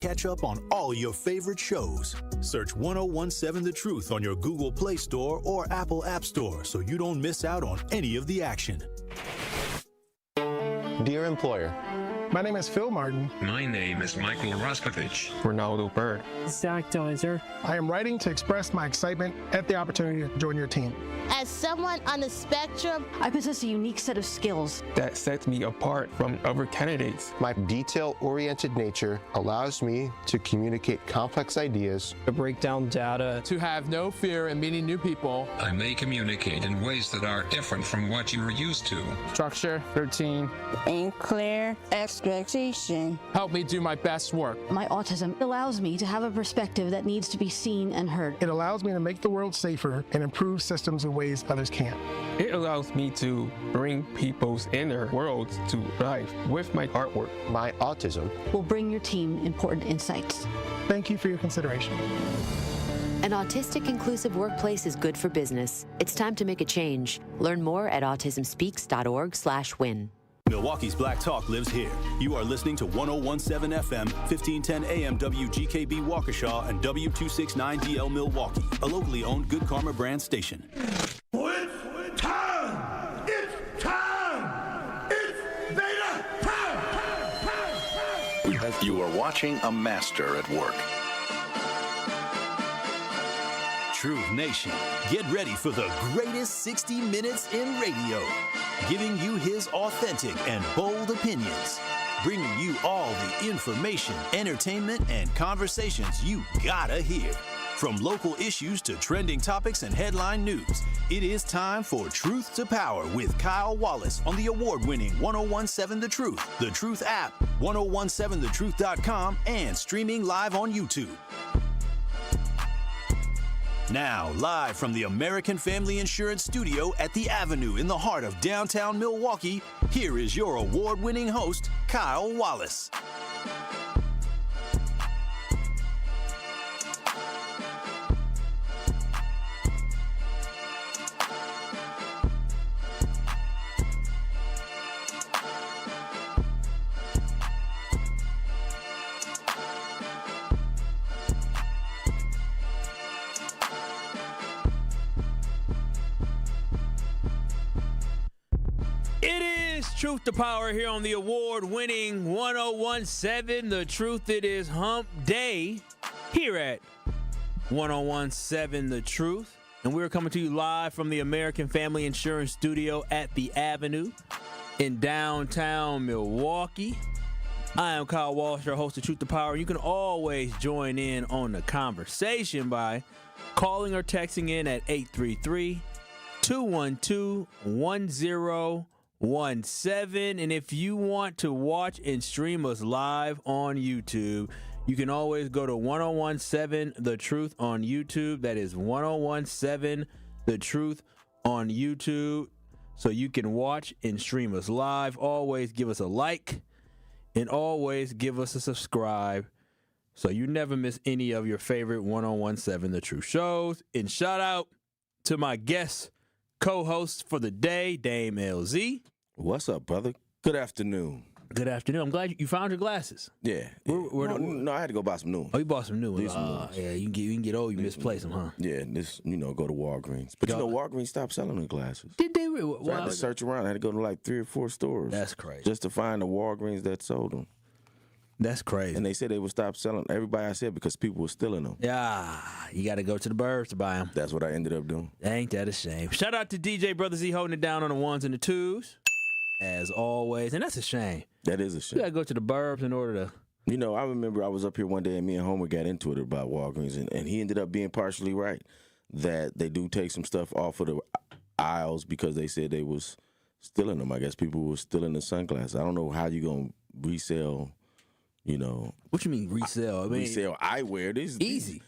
Catch up on all your favorite shows. Search 1017 The Truth on your Google Play Store or Apple App Store so you don't miss out on any of the action. Dear employer, my name is Phil Martin. My name is Michael Raskovich. Ronaldo Bird. Zach Dizer. I am writing to express my excitement at the opportunity to join your team. As someone on the spectrum, I possess a unique set of skills that sets me apart from other candidates. My detail-oriented nature allows me to communicate complex ideas, to break down data, to have no fear in meeting new people. I may communicate in ways that are different from what you are used to. Structure, routine, and clear expectation. Help me do my best work. My autism allows me to have a perspective that needs to be seen and heard. It allows me to make the world safer and improve systems in ways others can't. It allows me to bring people's inner worlds to life with my artwork. My autism will bring your team important insights. Thank you for your consideration. An autistic inclusive workplace is good for business. It's time to make a change. Learn more at autismspeaks.org/win. Milwaukee's Black Talk lives here. You are listening to 1017 FM, 1510 AM WGKB Waukesha and W269DL Milwaukee, a locally owned Good Karma brand station. It's time! It's time! It's Vader time! You are watching a master at work. Truth Nation, get ready for the greatest 60 minutes in radio, giving you his authentic and bold opinions, bringing you all the information, entertainment, and conversations you gotta hear. From local issues to trending topics and headline news, it is time for Truth to Power with Kyle Wallace on the award-winning 1017 The Truth app, 1017thetruth.com, and streaming live on YouTube. Now, live from the American Family Insurance Studio at the Avenue in the heart of downtown Milwaukee, here is your award-winning host, Kyle Wallace. Truth to Power here on the award-winning 1017 The Truth. It is Hump Day here at 1017 The Truth. And we're coming to you live from the American Family Insurance Studio at the Avenue in downtown Milwaukee. I am Kyle Walsh, your host of Truth to Power. You can always join in on the conversation by calling or texting in at 833-212-1017. And if you want to watch and stream us live on YouTube, you can always go to 1017 The Truth on YouTube. That is 1017 The Truth on YouTube. So you can watch and stream us live. Always give us a like and always give us a subscribe so you never miss any of your favorite 1017 The Truth shows. And shout out to my guest co-host for the day, Dame LZ. What's up, brother? Good afternoon. Good afternoon. I'm glad you found your glasses. Yeah. No, I had to go buy some new ones. Oh, you bought some new ones? Yeah, you can get old, you misplace them, huh? Yeah, go to Walgreens. But Walgreens stopped selling the glasses. Did they really? So I had to search around. I had to go to like 3 or 4 stores. That's crazy. Just to find the Walgreens that sold them. That's crazy. And they said they would stop selling. Everybody I said because people were stealing them. Yeah, you got to go to the burbs to buy them. That's what I ended up doing. Ain't that a shame? Shout out to DJ Brother Z holding it down on the ones and the twos, as always. And that's a shame. That is a shame. You got to go to the burbs in order to... You know, I remember I was up here one day and me and Homer got into it about Walgreens, and he ended up being partially right that they do take some stuff off of the aisles because they said they was stealing them. I guess people were stealing the sunglasses. I don't know how you going to resell... What you mean resell? Resell eyewear. This is easy.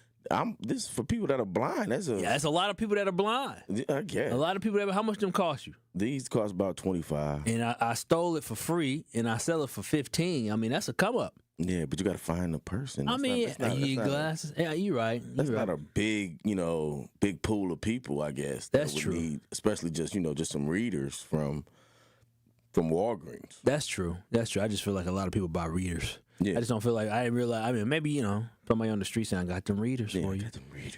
This is for people that are blind. That's a lot of people that are blind. I guess. A lot of people that. How much them cost you? These cost about $25. And I stole it for free, and I sell it for $15. I mean, that's a come up. Yeah, but you got to find the person. You need glasses. Yeah, you're right. That's not a big, big pool of people. I guess that's true. Need, especially just some readers from Walgreens. That's true. I just feel like a lot of people buy readers. I just don't feel like I didn't realize. I mean, maybe somebody on the street saying, "I got them readers for you."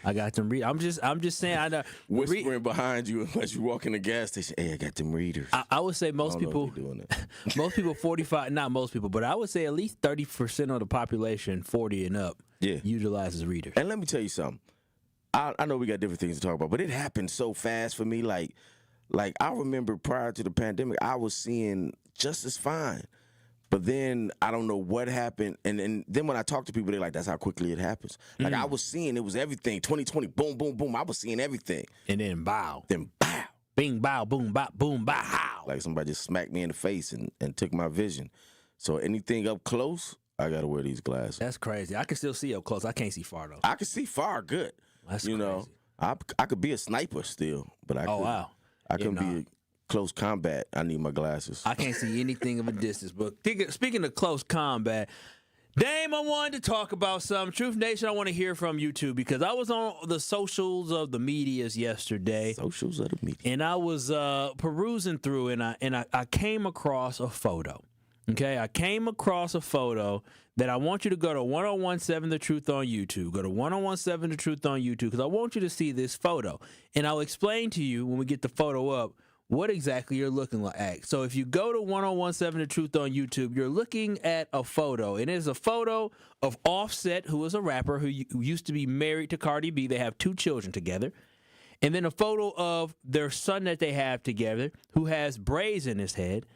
I got them readers. I'm just saying. I know whispering behind you as you walk in the gas station. Hey, I got them readers. I would say most people doing that. most people 45. Not most people, but I would say at least 30% of the population, 40 and up, utilizes readers. And let me tell you something. I know we got different things to talk about, but it happened so fast for me. Like I remember prior to the pandemic, I was seeing just as fine. But then I don't know what happened. And then when I talk to people, they're like, that's how quickly it happens. Like I was seeing, it was everything. 2020, boom, boom, boom. I was seeing everything. And then bow. Then bow. Bing, bow, boom, bop, boom, bow, how. Like somebody just smacked me in the face and took my vision. So anything up close, I got to wear these glasses. That's crazy. I can still see up close. I can't see far, though. I can see far good. That's crazy. I could be a sniper still. But I can be close combat. I need my glasses. I can't see anything of a distance. But speaking of close combat, Dame, I wanted to talk about something. Truth Nation, I want to hear from you too, because I was on the socials of the medias yesterday. Socials of the media. And I was perusing through, and I came across a photo. Okay, I came across a photo that I want you to go to 1017 The Truth on YouTube. Go to 1017 The Truth on YouTube, because I want you to see this photo. And I'll explain to you when we get the photo up what exactly you're looking like. So if you go to 1017 The Truth on YouTube, you're looking at a photo. And it is a photo of Offset, who is a rapper who used to be married to Cardi B. They have 2 children together. And then a photo of their son that they have together, who has braids in his head.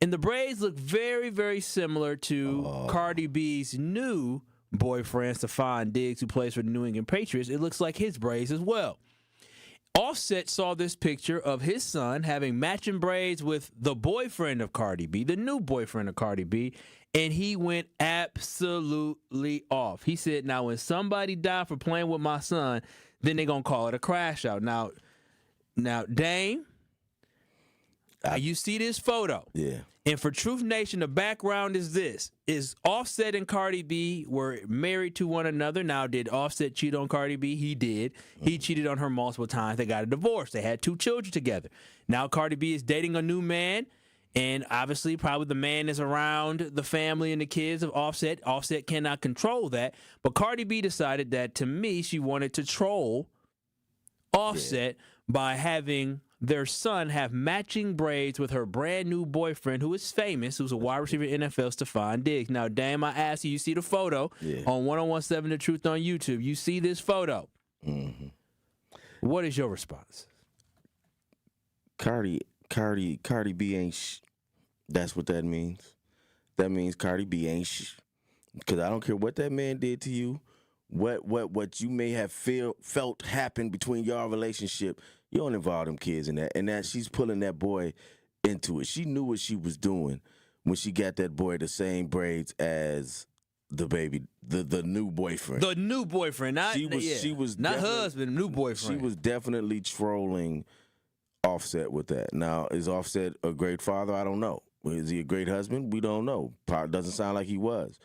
And the braids look very, very similar to Cardi B's new boyfriend, Stephon Diggs, who plays for the New England Patriots. It looks like his braids as well. Offset saw this picture of his son having matching braids with the boyfriend of Cardi B, the new boyfriend of Cardi B, and he went absolutely off. He said, now, when somebody died for playing with my son, then they're going to call it a crash out. Now, Dame, you see this photo. Yeah. And for Truth Nation, the background is this. Is Offset and Cardi B were married to one another. Now, did Offset cheat on Cardi B? He did. He cheated on her multiple times. They got a divorce. They had 2 children together. Now Cardi B is dating a new man. And obviously, probably the man is around the family and the kids of Offset. Offset cannot control that. But Cardi B decided that, to me, she wanted to troll Offset by having their son have matching braids with her brand new boyfriend, who is famous, who's a wide receiver in NFL, Stephon Diggs. Now, Dame, I asked you see the photo on 1017 The Truth on YouTube. You see this photo. Mm-hmm. What is your response? Cardi B ain't That's what that means. That means Cardi B ain't because I don't care what that man did to you, what you may have felt happened between your relationship. You don't involve them kids in that. And that she's pulling that boy into it. She knew what she was doing when she got that boy the same braids as the baby, the new boyfriend. The new boyfriend, not husband, new boyfriend. She was definitely trolling Offset with that. Now, is Offset a great father? I don't know. Is he a great husband? We don't know. Probably doesn't sound like he was.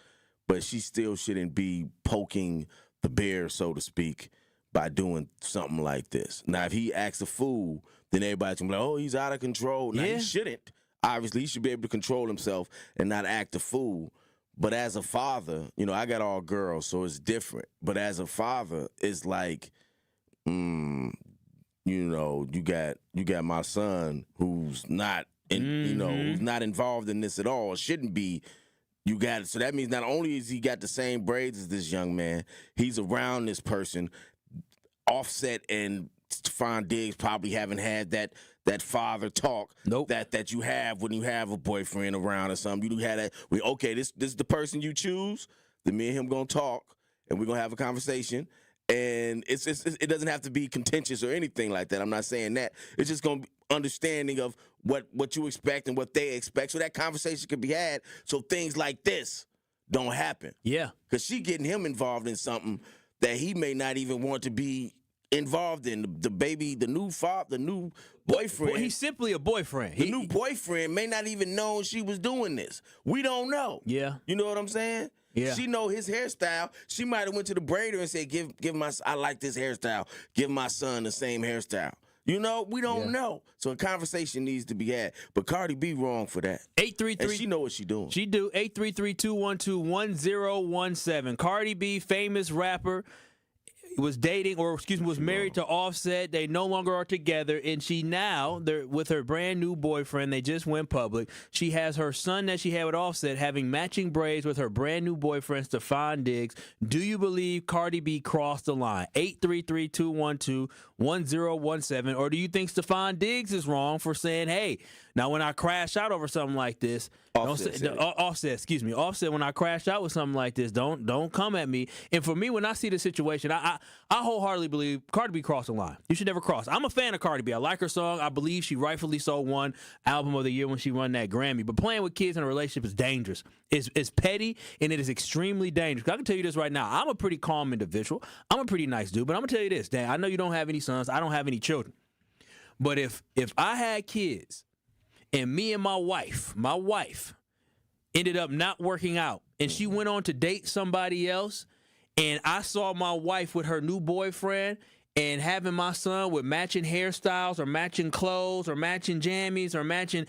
But she still shouldn't be poking the bear, so to speak, by doing something like this. Now, if he acts a fool, then everybody's going to be like, oh, he's out of control. Now, he shouldn't. Obviously, he should be able to control himself and not act a fool. But as a father, I got all girls, so it's different. But as a father, it's like, you got my son who's not, who's not involved in this at all. Shouldn't be. You got it. So that means not only is he got the same braids as this young man, he's around this person. Offset and Stephon Diggs probably haven't had that father talk that you have when you have a boyfriend around or something. You had that. Okay, this is the person you choose. Then me and him gonna talk, and we're gonna have a conversation. And it doesn't have to be contentious or anything like that. I'm not saying that. It's just gonna be understanding of what you expect and what they expect, so that conversation can be had, so things like this don't happen. Yeah, because she getting him involved in something that he may not even want to be involved in. The baby, the new boyfriend. He's simply a boyfriend. The new boyfriend may not even know she was doing this. We don't know. Yeah, you know what I'm saying? Yeah. She know his hairstyle. She might have went to the braider and said, "Give my I like this hairstyle. Give my son the same hairstyle." You know, we don't know. So a conversation needs to be had. But Cardi B wrong for that. 833. And she know what she doing. She do. 833-212-1017. Cardi B, famous rapper, was married to Offset. They no longer are together, and she now, they're with her brand new boyfriend. They just went public. She has her son that she had with Offset having matching braids with her brand new boyfriend, Stephon Diggs. Do you believe Cardi B crossed the line? 833-212-1017. Or do you think Stephon Diggs is wrong for saying, hey, now when I crash out over something like this, Offset, when I crash out with something like this, don't come at me. And for me, when I see the situation, I wholeheartedly believe Cardi B crossed the line. You should never cross. I'm a fan of Cardi B. I like her song. I believe she rightfully so won Album of the Year when she won that Grammy. But playing with kids in a relationship is dangerous. It's petty, and it is extremely dangerous. I can tell you this right now. I'm a pretty calm individual. I'm a pretty nice dude. But I'm going to tell you this, Dan. I know you don't have any sons. I don't have any children. But if I had kids and me and my wife ended up not working out, and she went on to date somebody else, and I saw my wife with her new boyfriend and having my son with matching hairstyles or matching clothes or matching jammies or matching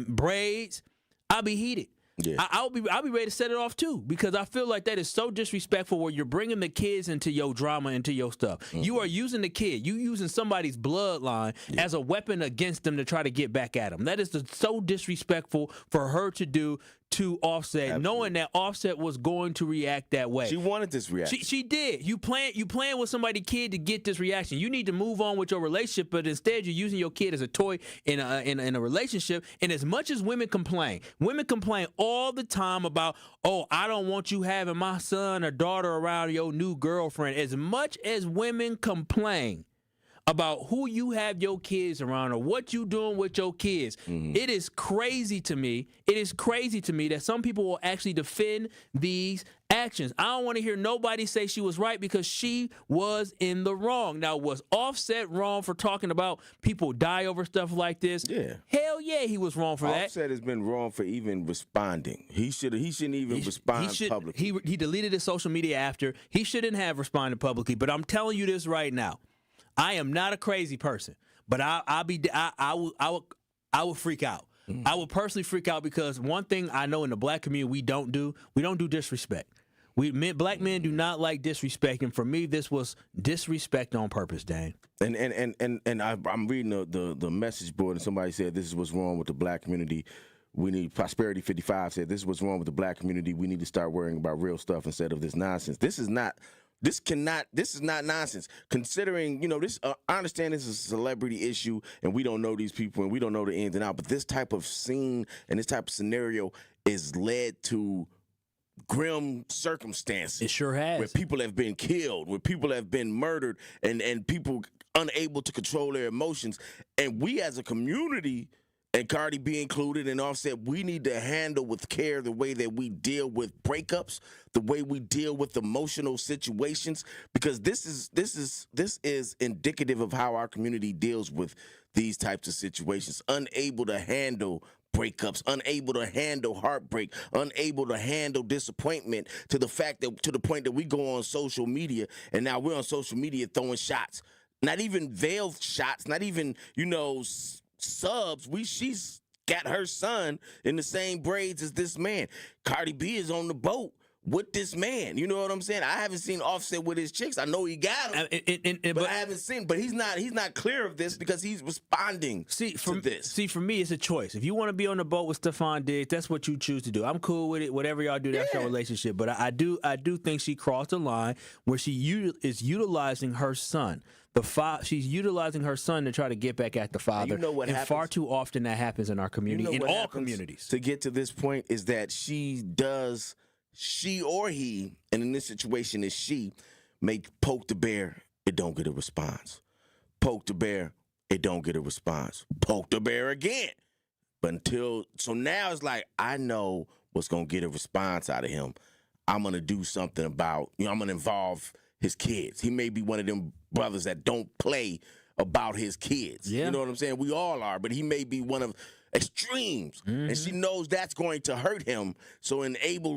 braids, I'll be heated. Yeah. I'll be ready to set it off too, because I feel like that is so disrespectful where you're bringing the kids into your drama, into your stuff. Mm-hmm. You are using the kid. You using somebody's bloodline as a weapon against them to try to get back at them. That is so disrespectful for her to do to Offset, Absolutely. Knowing that Offset was going to react that way. She wanted this reaction. She did. You playing with somebody's kid to get this reaction. You need to move on with your relationship, but instead you're using your kid as a toy in a relationship. And as much as women complain all the time about, oh, I don't want you having my son or daughter around your new girlfriend. As much as women complain about who you have your kids around or what you doing with your kids. Mm-hmm. It is crazy to me. It is crazy to me that some people will actually defend these actions. I don't want to hear nobody say she was right, because she was in the wrong. Now, was Offset wrong for talking about people die over stuff like this? Yeah. Hell yeah, he was wrong for that. Offset has been wrong for even responding. He shouldn't even respond publicly. He deleted his social media after. He shouldn't have responded publicly, but I'm telling you this right now. I am not a crazy person, but I would freak out. Mm-hmm. I would personally freak out, because one thing I know in the black community we don't do disrespect. Black men do not like disrespect, and for me, this was disrespect on purpose, Dan. And I'm reading the message board, and somebody said this is what's wrong with the black community. We need Prosperity 55 said this is what's wrong with the black community. We need to start worrying about real stuff instead of this nonsense. This is not nonsense. Considering, this, I understand this is a celebrity issue and we don't know these people and we don't know the ins and outs, but this type of scene and this type of scenario is led to grim circumstances. It sure has. Where people have been killed, where people have been murdered, and people unable to control their emotions. And we as a community, and Cardi B included, and Offset, we need to handle with care the way that we deal with breakups, the way we deal with emotional situations, because this is indicative of how our community deals with these types of situations. Unable to handle breakups, unable to handle heartbreak, unable to handle disappointment, to the point that we go on social media, and now we're on social media throwing shots, not even veiled shots, not even subs. She's got her son in the same braids as this man. Cardi B is on the boat with this man. You know what I'm saying? I haven't seen Offset with his chicks. I know he got them, but I haven't seen. But he's not clear of this because he's responding to this. See, for me, it's a choice. If you want to be on the boat with Stephon Diggs, that's what you choose to do. I'm cool with it. Whatever y'all do, that's your relationship. But I do think she crossed the line where she is utilizing her son. She's utilizing her son to try to get back at the father. You know what happens? Far too often that happens in our community, in all communities. To get to this point is that she or he, and in this situation is she, poke the bear, it don't get a response. Poke the bear, it don't get a response. Poke the bear again. So now it's like, I know what's going to get a response out of him. I'm going to do something about, I'm going to involve his kids. He may be one of them brothers that don't play about his kids. Yeah. You know what I'm saying? We all are, but he may be one of extremes. Mm-hmm. And she knows that's going to hurt him. So to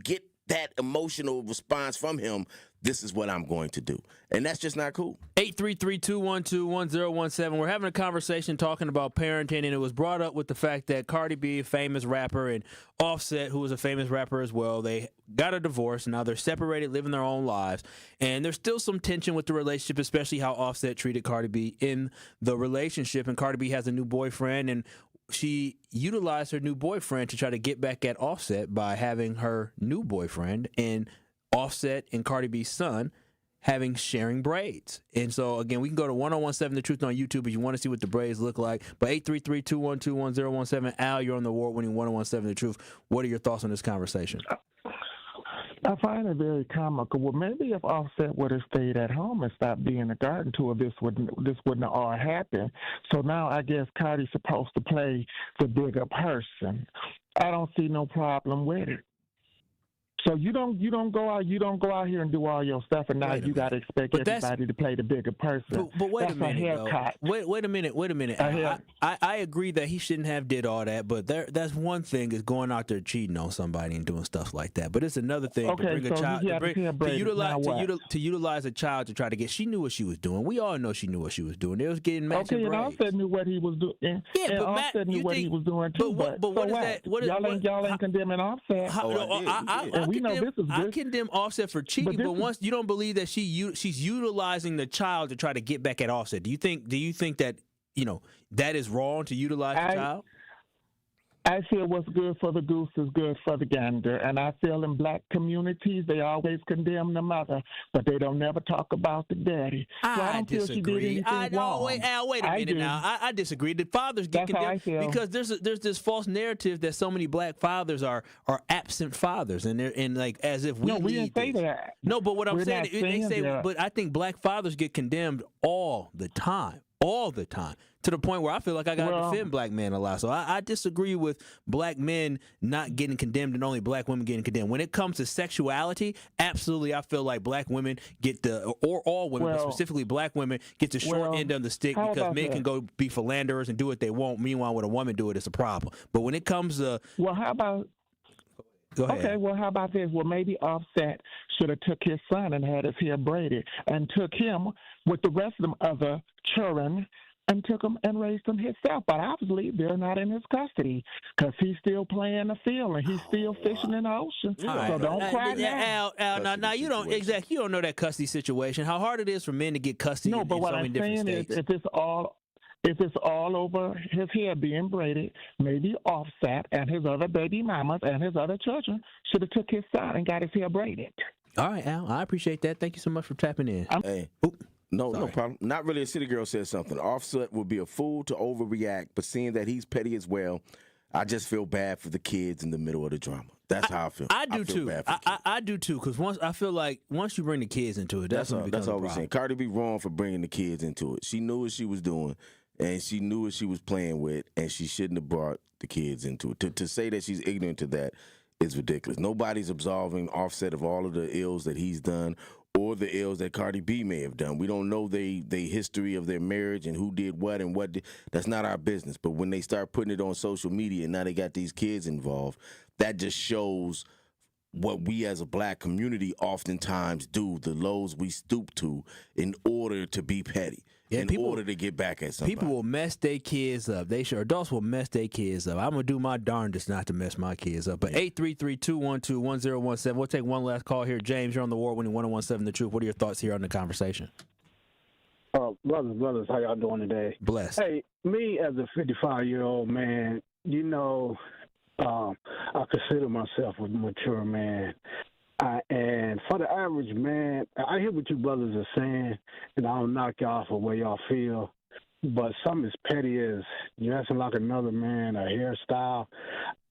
get that emotional response from him, this is what I'm going to do. And that's just not cool. 833-212-1017. We're having a conversation talking about parenting, and it was brought up with the fact that Cardi B, a famous rapper, and Offset, who was a famous rapper as well, they got a divorce, and now they're separated, living their own lives. And there's still some tension with the relationship, especially how Offset treated Cardi B in the relationship. And Cardi B has a new boyfriend, and she utilized her new boyfriend to try to get back at Offset by having her new boyfriend and Offset and Cardi B's son sharing braids. And so, again, we can go to 1017 The Truth on YouTube if you want to see what the braids look like. But 833-212-1017. Al, you're on the award-winning 1017 The Truth. What are your thoughts on this conversation? I find it very comical. Well, maybe if Offset would have stayed at home and stopped being a garden tour, this wouldn't have all happened. So now I guess Cardi's supposed to play the bigger person. I don't see no problem with it. So you don't go out here and do all your stuff, and now you got to expect everybody to play the bigger person. But wait that's a minute, wait a minute. I agree that he shouldn't have did all that, but that's one thing is going out there cheating on somebody and doing stuff like that. But it's another thing to bring a child to utilize a child to try to get. She knew what she was doing. We all know she knew what she was doing. They was getting matching braids. And Offset knew what he was doing. Yeah, but Offset knew what he was doing too. But what is that? Y'all ain't condemning Offset. I condemn Offset for cheating, but once you don't believe that she's utilizing the child to try to get back at Offset. Do you think that that is wrong to utilize the child? I feel what's good for the goose is good for the gander, and I feel in black communities they always condemn the mother, but they don't never talk about the daddy. So I disagree. Wait a minute now. I disagree. The fathers get condemned because there's this false narrative that so many black fathers are absent fathers, and they're like as if we didn't say that. No, but what I'm saying, they say, but I think black fathers get condemned all the time. To the point where I feel like I got to defend black men a lot. So I disagree with black men not getting condemned and only black women getting condemned. When it comes to sexuality, absolutely, I feel like black women get or all women, but specifically black women, get the short end of the stick because men can go be philanderers and do what they want. Meanwhile, when a woman do it, it's a problem. But when it comes to... Well, how about... Go ahead. Okay, well, how about this? Well, maybe Offset should have took his son and had his hair braided and took him with the rest of them other children and took him and raised them himself. But obviously, they're not in his custody because he's still playing the field and he's still fishing in the ocean. So don't cry now. Al, now you don't know that custody situation. How hard it is for men to get custody in so many different states. Is, if it's all over his hair being braided, maybe Offset and his other baby mamas and his other children should have took his son and got his hair braided. All right, Al, I appreciate that. Thank you so much for tapping in. No problem. Not really. A city girl said something. Offset would be a fool to overreact, but seeing that he's petty as well, I just feel bad for the kids in the middle of the drama. That's how I feel. I do too. I do too, because once you bring the kids into it, that's all we're saying. Cardi be wrong for bringing the kids into it. She knew what she was doing, and she knew what she was playing with, and she shouldn't have brought the kids into it. To say that she's ignorant to that is ridiculous. Nobody's absolving Offset of all of the ills that he's done or the ills that Cardi B may have done. We don't know the history of their marriage and who did what and what did. That's not our business. But when they start putting it on social media and now they got these kids involved, that just shows what we as a black community oftentimes do, the lows we stoop to in order to be petty. In order to get back at somebody. People will mess their kids up. Adults will mess their kids up. I'm going to do my darndest not to mess my kids up. But 833-212-1017. We'll take one last call here. James, you're on the award-winning 1017 The Truth. What are your thoughts here on the conversation? Brothers, how y'all doing today? Blessed. Hey, me as a 55-year-old man, I consider myself a mature man. And for the average man, I hear what you brothers are saying, and I don't knock y'all for where y'all feel, but something as petty as dressing like another man, a hairstyle,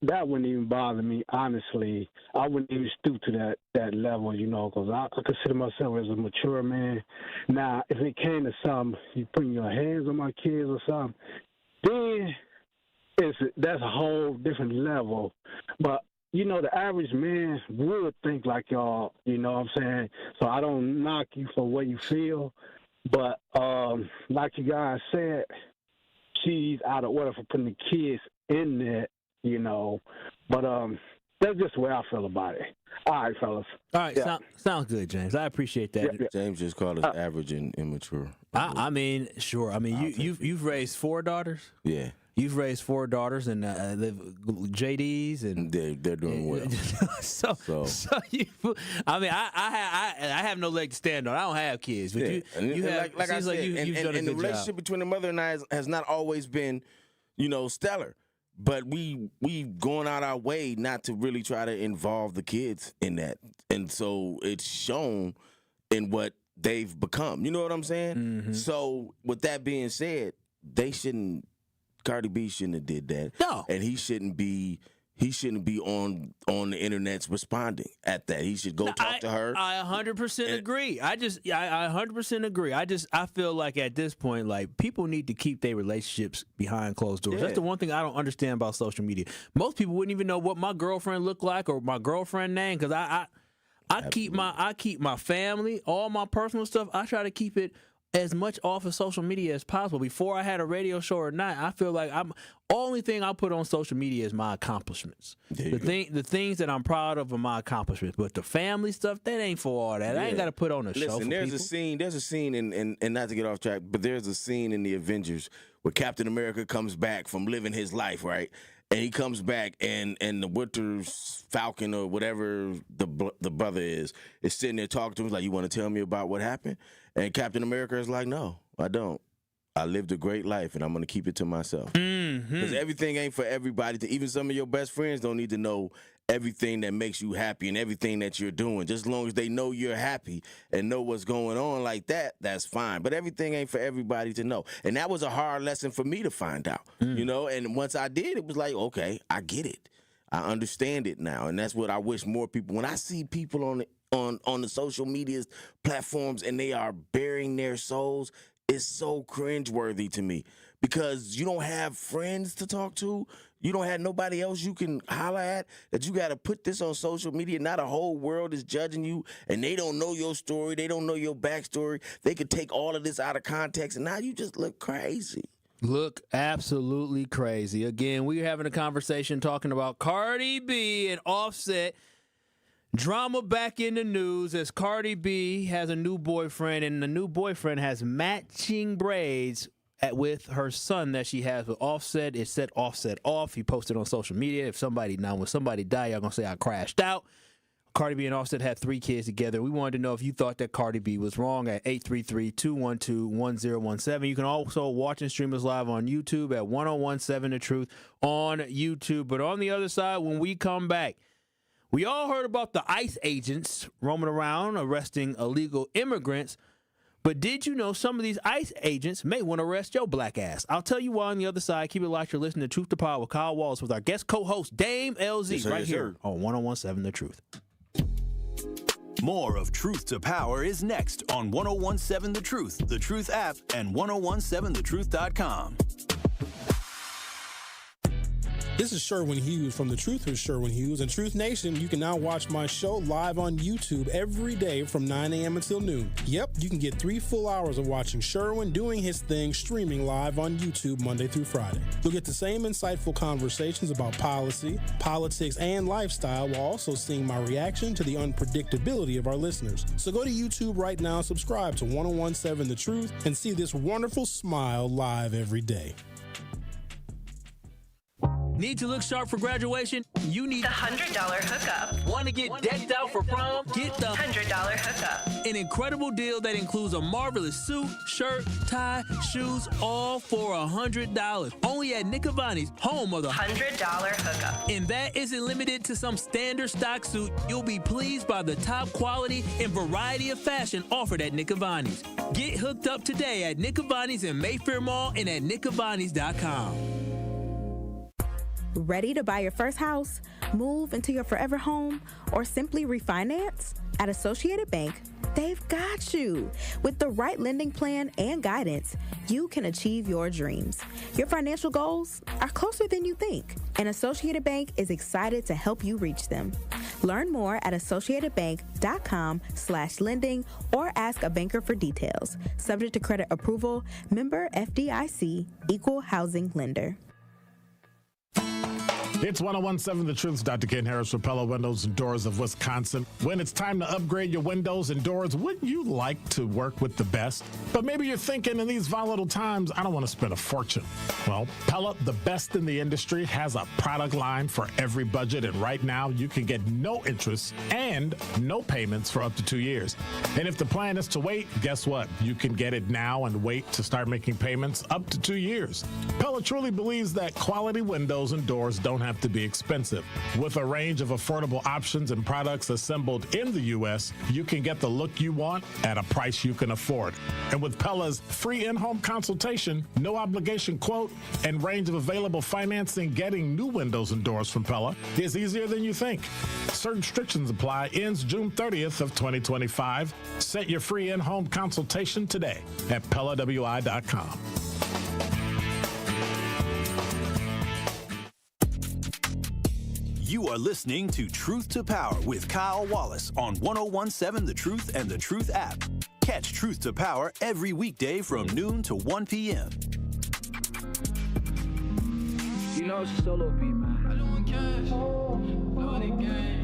that wouldn't even bother me, honestly. I wouldn't even stoop to that level, because I consider myself as a mature man. Now, if it came to something, you putting your hands on my kids or something, then that's a whole different level. But the average man would think like y'all, you know what I'm saying? So I don't knock you for what you feel. But like you guys said, she's out of order for putting the kids in there, But That's just the way I feel about it. All right, fellas. All right, sounds good, James. I appreciate that. Yeah. James just called us average and immature. I mean, sure. I mean, you've raised 4 daughters. Yeah. You've raised 4 daughters and JDs, and they're doing well. so you, I mean, I have no leg to stand on. I don't have kids, but you have. Like I said, you've done a good the relationship job between the mother and I has not always been, stellar. But we've gone out our way not to really try to involve the kids in that, and so it's shown in what they've become. You know what I'm saying? Mm-hmm. So with that being said, Cardi B shouldn't have did that. No, and he shouldn't be on the internet responding at that. He should go talk to her. I 100% agree. I 100% agree. I feel like at this point, like, people need to keep their relationships behind closed doors. Yeah. That's the one thing I don't understand about social media. Most people wouldn't even know what my girlfriend looked like or my girlfriend name, because I keep my family, all my personal stuff. I try to keep it as much off of social media as possible. Before I had a radio show or not, I feel like only thing I put on social media is my accomplishments. The things that I'm proud of are my accomplishments. But the family stuff, that ain't for all that. I ain't got to put on a show for there's people. There's a scene and not to get off track, but there's a scene in the Avengers where Captain America comes back from living his life, right? And he comes back, and the Winter Falcon or whatever the brother is sitting there talking to him, like, you want to tell me about what happened? And Captain America is like, no, I don't. I lived a great life, and I'm going to keep it to myself. Because everything ain't for everybody. Even some of your best friends don't need to know everything that makes you happy and everything that you're doing. Just as long as they know you're happy and know what's going on like that, that's fine. But everything ain't for everybody to know. And that was a hard lesson for me to find out, And once I did, it was like, okay, I get it. I understand it now. And that's what I wish more people, when I see people on the social media platforms and they are bearing their souls, it's so cringeworthy to me, because you don't have friends to talk to. You don't have nobody else you can holler at, that you got to put this on social media. Not a whole world is judging you, and they don't know your story. They don't know your backstory. They could take all of this out of context, and now you just look crazy. Look absolutely crazy. Again, we're having a conversation talking about Cardi B and Offset. Drama back in the news as Cardi B has a new boyfriend, and the new boyfriend has matching braids with her son that she has with Offset. It set Offset off. He posted on social media. When somebody die, y'all gonna say I crashed out. Cardi B and Offset had 3 kids together. We wanted to know if you thought that Cardi B was wrong at 833-212-1017. You can also watch and stream us live on YouTube at 1017 The Truth on YouTube. But on the other side, when we come back, we all heard about the ICE agents roaming around arresting illegal immigrants. But did you know some of these ICE agents may want to arrest your black ass? I'll tell you why on the other side. Keep it locked. You're listening to Truth to Power with Kyle Wallace with our guest co-host, Dame LZ, right here on 1017 The Truth. More of Truth to Power is next on 1017 The Truth, The Truth app, and 1017thetruth.com. This is Sherwin Hughes from The Truth with Sherwin Hughes. And Truth Nation, you can now watch my show live on YouTube every day from 9 a.m. until noon. Yep, you can get 3 full hours of watching Sherwin doing his thing, streaming live on YouTube Monday through Friday. You'll get the same insightful conversations about policy, politics, and lifestyle, while also seeing my reaction to the unpredictability of our listeners. So go to YouTube right now, subscribe to 1017 The Truth, and see this wonderful smile live every day. Need to look sharp for graduation? You need the $100 hookup. Want to get decked out for prom? Get the $100 hookup. An incredible deal that includes a marvelous suit, shirt, tie, shoes, all for $100. Only at Nick Avani's, home of the $100 hookup. And that isn't limited to some standard stock suit. You'll be pleased by the top quality and variety of fashion offered at Nick Avani's. Get hooked up today at Nick Avani's in Mayfair Mall and at nickavani's.com. Ready to buy your first house, move into your forever home, or simply refinance? At Associated Bank, they've got you. With the right lending plan and guidance, you can achieve your dreams. Your financial goals are closer than you think, and Associated Bank is excited to help you reach them. Learn more at associatedbank.com/lending or ask a banker for details. Subject to credit approval, member FDIC, equal housing lender. It's 1017 The Truth's Dr. Ken Harris for Pella Windows and Doors of Wisconsin. When it's time to upgrade your windows and doors, wouldn't you like to work with the best? But maybe you're thinking in these volatile times, I don't want to spend a fortune. Well, Pella, the best in the industry, has a product line for every budget, and right now you can get no interest and no payments for up to 2 years. And if the plan is to wait, guess what? You can get it now and wait to start making payments up to 2 years. Pella truly believes that quality windows and doors don't have to be expensive. With a range of affordable options and products assembled in the U.S., you can get the look you want at a price you can afford. And with Pella's free in-home consultation, no obligation quote, and range of available financing, getting new windows and doors from Pella is easier than you think. Certain restrictions apply. Ends June 30th of 2025. Set your free in-home consultation today at PellaWI.com. You are listening to Truth to Power with Kyle Wallace on 1017 The Truth and The Truth app. Catch Truth to Power every weekday from noon to 1 p.m. You know, it's a solo beat, man. I don't want cash. Doing it game.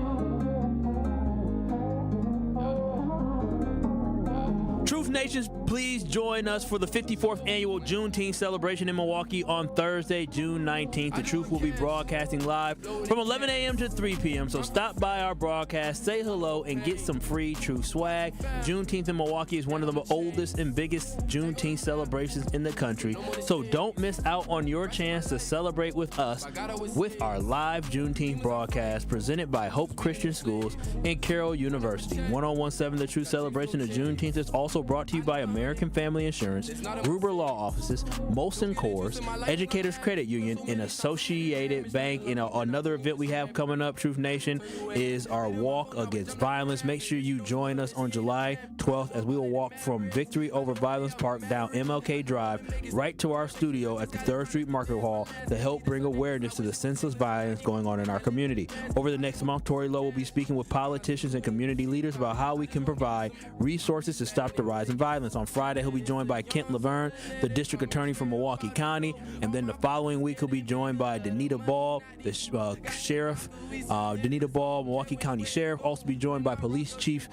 Truth Nations, please join us for the 54th annual Juneteenth celebration in Milwaukee on Thursday, June 19th. The Truth will be broadcasting live from 11 a.m. to 3 p.m. So stop by our broadcast, say hello, and get some free Truth swag. Juneteenth in Milwaukee is one of the oldest and biggest Juneteenth celebrations in the country. So don't miss out on your chance to celebrate with us with our live Juneteenth broadcast presented by Hope Christian Schools and Carroll University. 1017 The Truth celebration of Juneteenth is also brought to you by American Family Insurance, Gruber Law Offices, Molson Coors, Educators Credit Union, and Associated Bank. And another event we have coming up, Truth Nation, is our Walk Against Violence. Make sure you join us on July 12th as we will walk from Victory Over Violence Park down MLK Drive right to our studio at the 3rd Street Market Hall to help bring awareness to the senseless violence going on in our community. Over the next month, Tory Lowe will be speaking with politicians and community leaders about how we can provide resources to stop the rise in violence. On Friday, he'll be joined by Kent Laverne, the district attorney from Milwaukee County, and then the following week he'll be joined by Danita Ball, the sheriff, Danita Ball, Milwaukee County Sheriff. Also be joined by Police Chief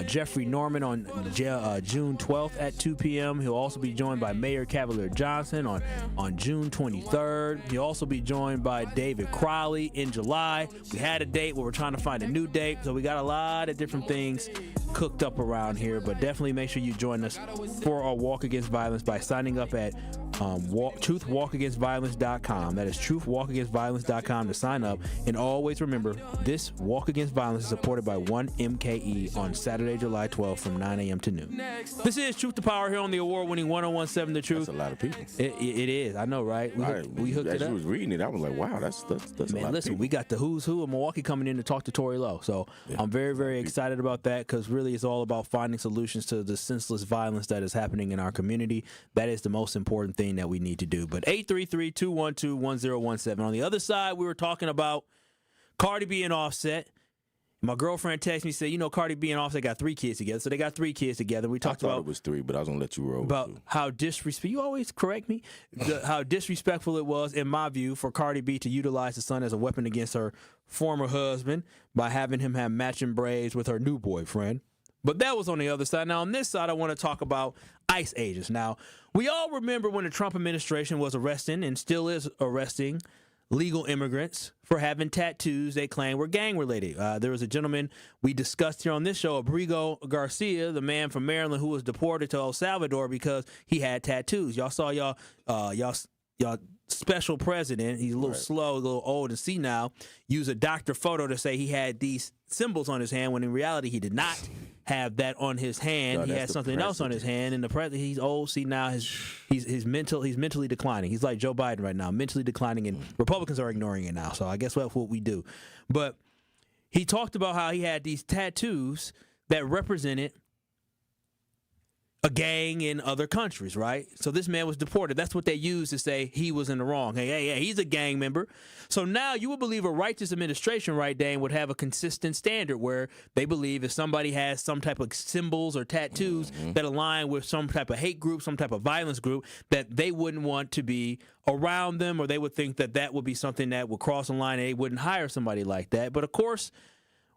Jeffrey Norman on June 12th at 2 p.m. He'll also be joined by Mayor Cavalier Johnson on June 23rd. He'll also be joined by David Crowley in July. We had a date, but we're trying to find a new date, so we got a lot of different things cooked up around here, but definitely make sure you join us for our Walk Against Violence by signing up at truthwalkagainstviolence.com. That is truthwalkagainstviolence.com to sign up. And always remember, this Walk Against Violence is supported by 1MKE on Saturday, July 12th from 9 a.m. to noon. This is Truth to Power here on the award-winning 1017 The Truth. That's a lot of people. It is. I know, right? We hooked it up. As you was reading it, I was like, wow, that's Man, a lot of listen, people. we got the who's who of Milwaukee coming in to talk to Tory Lowe. So I'm very, very excited about that because really it's all about finding solutions to the senseless violence that is happening in our community. That is the most important thing that we need to do. But 833-212-1017. On the other side, we were talking about Cardi B and Offset. My girlfriend texted me, said, you know, Cardi B and Offset got 3 kids together. So they got 3 kids together. We talked about it was 3, but I was going to let you roll. About how disrespectful, you always correct me, how disrespectful it was, in my view, for Cardi B to utilize the son as a weapon against her former husband by having him have matching braids with her new boyfriend. But that was on the other side. Now, on this side, I want to talk about ICE agents. Now, we all remember when the Trump administration was arresting and still is arresting legal immigrants for having tattoos they claim were gang-related. There was a gentleman we discussed here on this show, Abrigo Garcia, the man from Maryland who was deported to El Salvador because he had tattoos. Y'all saw y'all special president, he's a little slow, a little old and senile, use a doctor photo to say he had these symbols on his hand when in reality he did not have that on his hand. No, he had something else on his hand, and the president, he's old, senile, he's mentally declining. He's like Joe Biden right now, mentally declining, and Republicans are ignoring it now. So I guess that's what we do. But he talked about how he had these tattoos that represented a gang in other countries, right? So this man was deported. That's what they used to say he was in the wrong. Hey, he's a gang member. So now you would believe a righteous administration, right, Dane, would have a consistent standard where they believe if somebody has some type of symbols or tattoos that align with some type of hate group, some type of violence group, that they wouldn't want to be around them, or they would think that that would be something that would cross the line and they wouldn't hire somebody like that. But of course,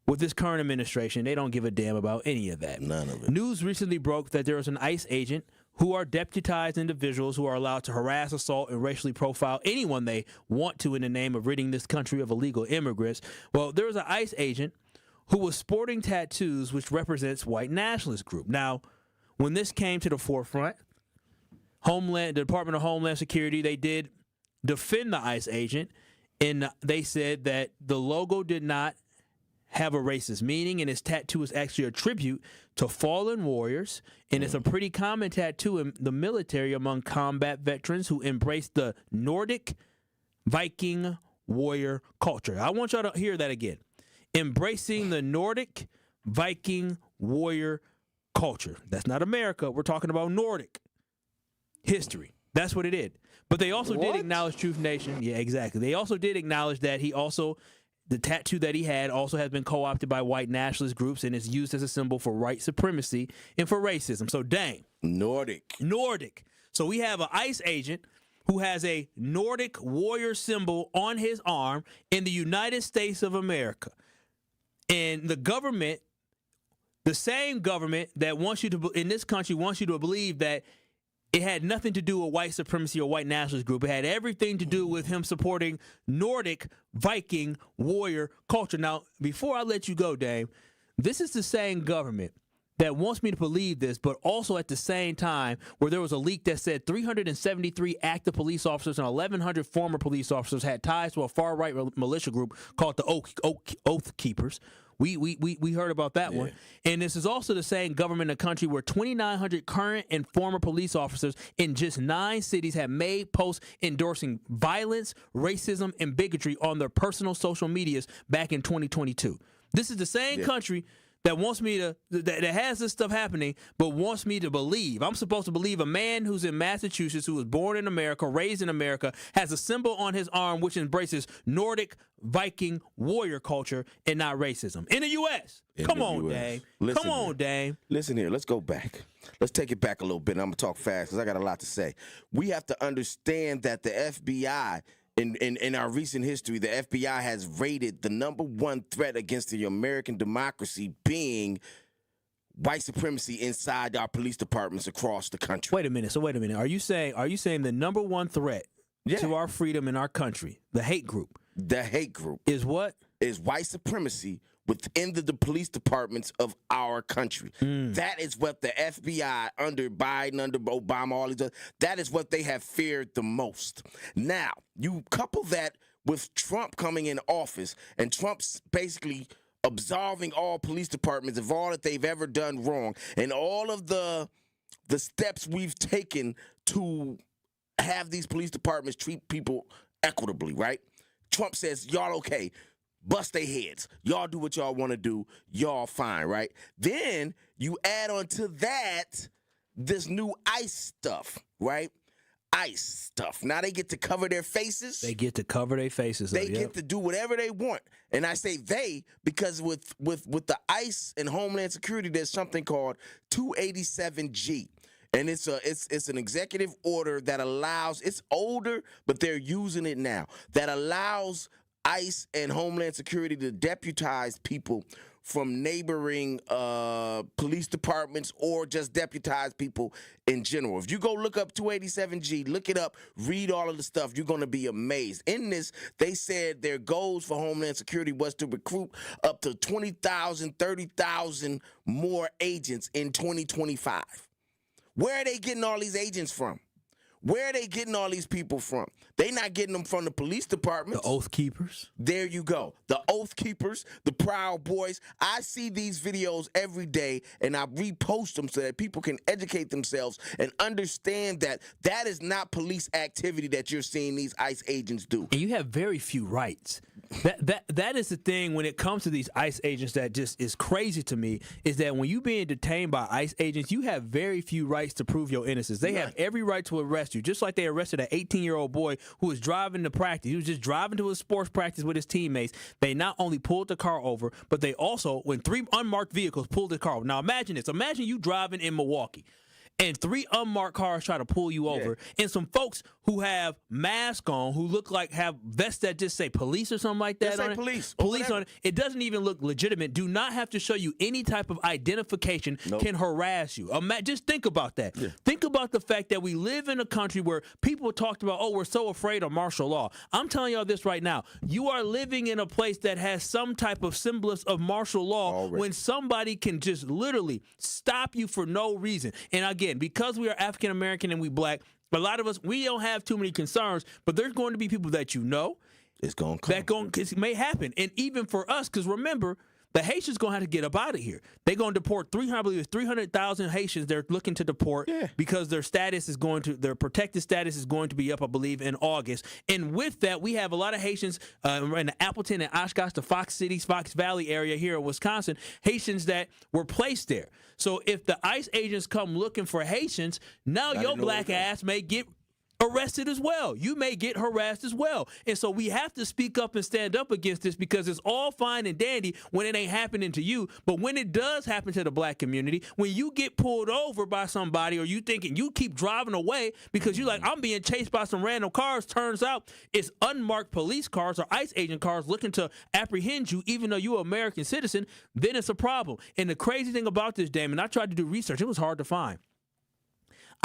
with this current administration, they don't give a damn about any of that. None of it. News recently broke that there is an ICE agent who are deputized individuals who are allowed to harass, assault, and racially profile anyone they want to in the name of ridding this country of illegal immigrants. Well, there was an ICE agent who was sporting tattoos which represents white nationalist group. Now, when this came to the forefront, the Department of Homeland Security, they did defend the ICE agent, and they said that the logo did not have a racist meaning, and his tattoo is actually a tribute to fallen warriors, and it's a pretty common tattoo in the military among combat veterans who embrace the Nordic Viking warrior culture. I want y'all to hear that again. Embracing the Nordic Viking warrior culture. That's not America. We're talking about Nordic history. That's what it is. But they also did acknowledge Truth Nation. Yeah, exactly. They also did acknowledge that the tattoo that he had also has been co-opted by white nationalist groups and is used as a symbol for white supremacy and for racism. So, dang. Nordic. So we have an ICE agent who has a Nordic warrior symbol on his arm in the United States of America. And the government, the same government that wants you to, in this country, wants you to believe that it had nothing to do with white supremacy or white nationalist group. It had everything to do with him supporting Nordic Viking warrior culture. Now, before I let you go, Dame, this is the same government that wants me to believe this, but also at the same time where there was a leak that said 373 active police officers and 1,100 former police officers had ties to a far-right militia group called the Oath Keepers. We heard about that one. And this is also the same government in a country where 2,900 current and former police officers in just 9 cities have made posts endorsing violence, racism, and bigotry on their personal social medias back in 2022. This is the same country that wants me to, that has this stuff happening, but wants me to believe. I'm supposed to believe a man who's in Massachusetts, who was born in America, raised in America, has a symbol on his arm which embraces Nordic Viking warrior culture and not racism. In the U.S. Come on, Dame. Come on, Dame. Listen here. Let's go back. Let's take it back a little bit. I'm going to talk fast because I got a lot to say. We have to understand that the FBI, in our recent history, the FBI has rated the number one threat against the American democracy being white supremacy inside our police departments across the country. Wait a minute. Are you saying the number one threat to our freedom in our country, the hate group? The hate group is what? Is white supremacy within the police departments of our country. That is what the FBI under Biden, under Obama, all these other, that is what they have feared the most. Now, you couple that with Trump coming in office and Trump's basically absolving all police departments of all that they've ever done wrong and all of the steps we've taken to have these police departments treat people equitably, right? Trump says, y'all okay. Bust their heads. Y'all do what y'all want to do. Y'all fine, right? Then you add on to that this new ICE stuff, right? ICE stuff. Now they get to cover their faces. They get to cover their faces. They get to do whatever they want. And I say they because with the ICE and Homeland Security, there's something called 287G. And it's an executive order that allows, it's older, but they're using it now, that allows ICE and Homeland Security to deputize people from neighboring police departments or just deputize people in general. If you go look up 287G, look it up, read all of the stuff, you're going to be amazed. In this, they said their goals for Homeland Security was to recruit up to 20,000, 30,000 more agents in 2025. Where are they getting all these agents from? Where are they getting all these people from? They not getting them from the police department. The Oath Keepers. There you go. The Oath Keepers, the Proud Boys. I see these videos every day, and I repost them so that people can educate themselves and understand that that is not police activity that you're seeing these ICE agents do. And you have very few rights. That is the thing when it comes to these ICE agents that just is crazy to me, is that when you being detained by ICE agents, you have very few rights to prove your innocence. They have every right to arrest you, just like they arrested an 18-year-old boy who was driving to practice. He was just driving to his sports practice with his teammates. They not only pulled the car over, but they also, when 3 unmarked vehicles pulled the car over. Now imagine this. Imagine you driving in Milwaukee, and 3 unmarked cars try to pull you over, and some folks who have masks on, who look like have vests that just say police or something like that Just on say it. police On it. It doesn't even look legitimate. Do not have to show you any type of identification. Can harass you. Just think about that. Think about the fact that we live in a country where people talked about, oh, we're so afraid of martial law. I'm telling y'all this right now. You are living in a place that has some type of semblance of martial law when somebody can just literally stop you for no reason. And again, because we are African American and we black, a lot of us, we don't have too many concerns, but there's going to be people that you know. It's going to come. It may happen. And even for us, because remember, the Haitians going to have to get up out of here. They're going to deport 300,000 Haitians they're looking to deport because their status is going to, their protected status is going to be up, I believe, in August. And with that, we have a lot of Haitians in the Appleton and Oshkosh, the Fox Cities, Fox Valley area here in Wisconsin, Haitians that were placed there. So if the ICE agents come looking for Haitians, now your black ass may get arrested as well. You may get harassed as well. And so we have to speak up and stand up against this, because it's all fine and dandy when it ain't happening to you. But when it does happen to the black community, when you get pulled over by somebody, or you thinking you keep driving away because you like, I'm being chased by some random cars, turns out it's unmarked police cars or ICE agent cars looking to apprehend you even though you're an American citizen, then it's a problem. And the crazy thing about this, Damon, I tried to do research. It was hard to find.